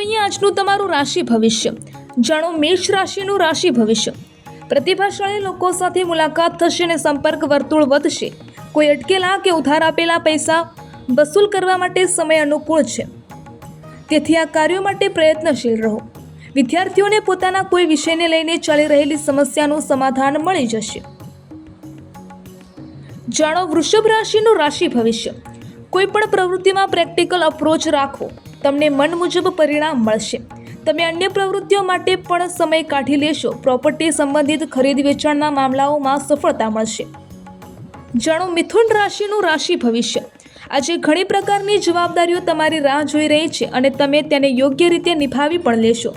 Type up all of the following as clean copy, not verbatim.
જોઈએ આજનું તમારું રાશિ ભવિષ્ય। જાણો મેષ રાશિનું રાશિ ભવિષ્ય। પ્રતિભાશાળી લોકો સાથે મુલાકાત થશે અને સંપર્ક વર્તુળ વધશે। કોઈ અટકેલા કે ઉધાર આપેલા પૈસા વસૂલ કરવા માટે સમય અનુકૂળ છે, તેથી આ કાર્યો માટે પ્રયત્નશીલ રહો। વિદ્યાર્થીઓને પોતાના કોઈ વિષયને લઈને ચાલી રહેલી સમસ્યાનું સમાધાન મળી જશે। જાણો વૃષભ રાશિનું રાશિ ભવિષ્ય। કોઈ પણ પ્રવૃત્તિમાં પ્રેક્ટિકલ અપ્રોચ રાખો, તમને મન મુજબ પરિણામ મળશે। તમે અન્ય પ્રવૃત્તિઓ માટે પણ સમય કાઢી લેશો। પ્રોપર્ટી સંબંધિત ખરીદ વેચાણના મામલાઓમાં સફળતા મળશે। જાણો મિથુન રાશિનું રાશિ ભવિષ્ય। આજે ઘણી પ્રકારની જવાબદારીઓ તમારી રાહ જોઈ રહી છે અને તમે તેને યોગ્ય રીતે નિભાવી પણ લેશો।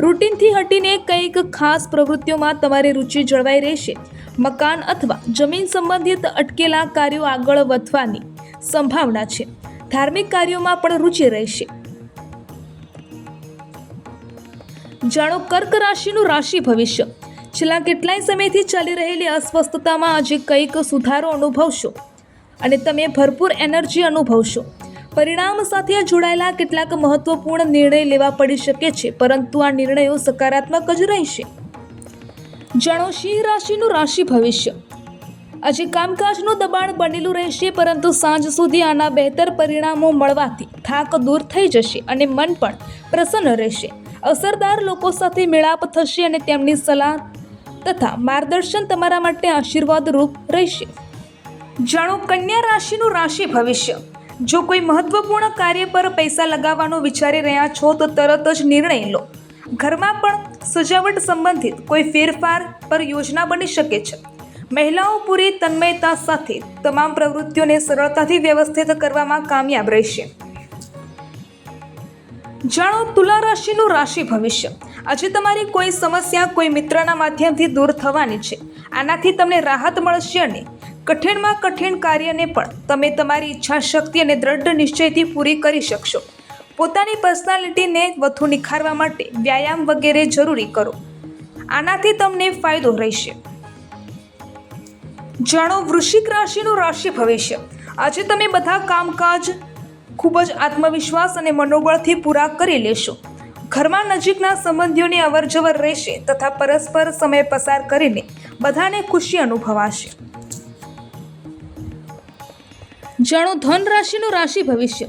રૂટીનથી હટીને કંઈક ખાસ પ્રવૃત્તિઓમાં તમારી રુચિ જળવાઈ રહેશે। મકાન અથવા જમીન સંબંધિત અટકેલા કાર્યો આગળ વધવાની સંભાવના છે। ધાર્મિક કાર્યોમાં પણ રુચિ રહેશે। જાણો કર્ક રાશિનું રાશિ ભવિષ્ય। છેલ્લા કેટલાય સમયથી ચાલી રહેલી અસ્વસ્થતામાં આજે કંઈક સુધારો અનુભવશો અને તમે ભરપૂર એનર્જી અનુભવશો। પરિણામ સાથે જોડાયેલા કેટલાક મહત્વપૂર્ણ નિર્ણય લેવા પડી શકે છે, પરંતુ આ નિર્ણયો સકારાત્મક જ રહેશે। જાણો સિંહ રાશિનું રાશિ ભવિષ્ય। આજે કામકાજનું દબાણ બનેલું રહેશે, પરંતુ સાંજ સુધી આના બહેતર પરિણામો મળવાથી થાક દૂર થઈ જશે અને મન પણ પ્રસન્ન રહેશે। અસરદાર લોકો સાથે મેળાપ થશે અને તેમની સલાહ તથા માર્ગદર્શન તમારા માટે આશીર્વાદરૂપ રહેશે। જાણો કન્યા રાશિનું રાશિ ભવિષ્ય। જો કોઈ મહત્વપૂર્ણ કાર્ય પર પૈસા લગાવવાનું વિચારી રહ્યા છો તો તરત જ નિર્ણય લો। ઘરમાં પણ સજાવટ સંબંધિત કોઈ ફેરફાર પર યોજના બની શકે છે। મહિલાઓ પૂરી તન્મયતા સાથે તમામ પ્રવૃત્તિઓને સરળતાથી વ્યવસ્થિત કરવામાં કામયાબ રહેશે। જાણો તુલા રાશિનું રાશિ ભવિષ્ય। આજે તમારી કોઈ સમસ્યા કોઈ મિત્રના માધ્યમથી દૂર થવાની છે। આનાથી તમને રાહત મળશે અને કઠિણમાં કઠિન કાર્યને પણ તમે તમારી ઈચ્છા શક્તિ અને દ્રઢ નિશ્ચયથી પૂરી કરી શકશો। પોતાની પર્સનાલિટીને વધુ નિખારવા માટે વ્યાયામ વગેરે જરૂરી કરો, આનાથી તમને ફાયદો રહેશે। જાણો વૃશ્ચિક રાશિનું રાશિ ભવિષ્ય। આજે તમે બધા કામકાજ ખૂબ જ આત્મવિશ્વાસ અને મનોબળથી પૂરા કરી લેશો। ઘરમાં નજીકના સંબંધીઓની અવરજવર રહેશે તથા પરસ્પર સમય પસાર કરીને બધાને ખુશી અનુભવાશે। જાણો ધન રાશિનું રાશિ ભવિષ્ય।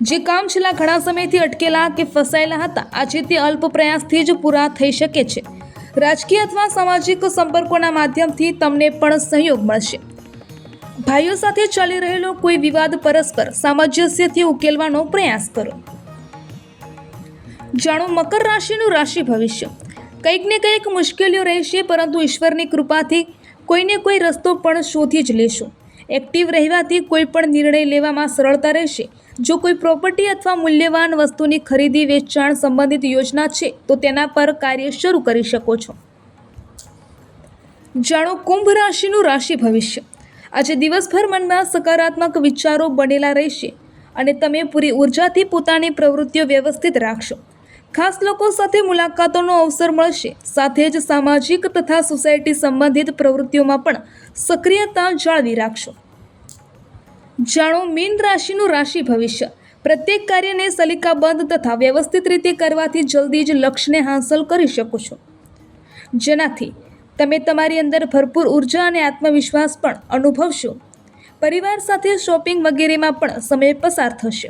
જે કામ છેલ્લા ઘણા સમયથી અટકેલા કે ફસાયેલા હતા, આજે તે અલ્પ પ્રયાસથી જ પૂરા થઈ શકે છે। રાજકીય અથવા સામાજિક સંપર્કોના માધ્યમથી તમને પણ સહયોગ મળશે। ભાઈઓ સાથે ચાલી રહેલો કોઈ વિવાદ પરસ્પર સામંજસ્યથી ઉકેલવાનો પ્રયાસ કરો। જાણો મકર રાશિનું રાશિ ભવિષ્ય। કંઈક ને કંઈક મુશ્કેલીઓ રહેશે, પરંતુ ઈશ્વરની કૃપાથી કોઈને કોઈ રસ્તો પણ શોધી જ લેશો। એક્ટિવ રહેવાથી કોઈ પણ નિર્ણય લેવામાં સરળતા રહેશે। જો કોઈ પ્રોપર્ટી અથવા મૂલ્યવાન વસ્તુની ખરીદી વેચાણ સંબંધિત યોજના છે તો તેના પર કાર્ય શરૂ કરી શકો છો। જાણો કુંભ રાશિનું રાશિ ભવિષ્ય। આજે દિવસભર મનમાં સકારાત્મક વિચારો બનેલા રહેશે અને તમે પૂરી ઉર્જાથી પોતાની પ્રવૃત્તિઓ વ્યવસ્થિત રાખશો। ખાસ લોકો સાથે મુલાકાતોનો અવસર મળશે, સાથે જ સામાજિક તથા સોસાયટી સંબંધિત પ્રવૃત્તિઓમાં પણ સક્રિયતા જાળવી રાખશો। જાણો મીન રાશિનું રાશિ ભવિષ્ય। પ્રત્યેક કાર્યને સલીકાબંધ તથા વ્યવસ્થિત રીતે કરવાથી જલ્દી જ લક્ષ્યને હાંસલ કરી શકો છો, જેનાથી તમે તમારી અંદર ભરપૂર ઉર્જા અને આત્મવિશ્વાસ પણ અનુભવશો। પરિવાર સાથે શોપિંગ વગેરેમાં પણ સમય પસાર થશે।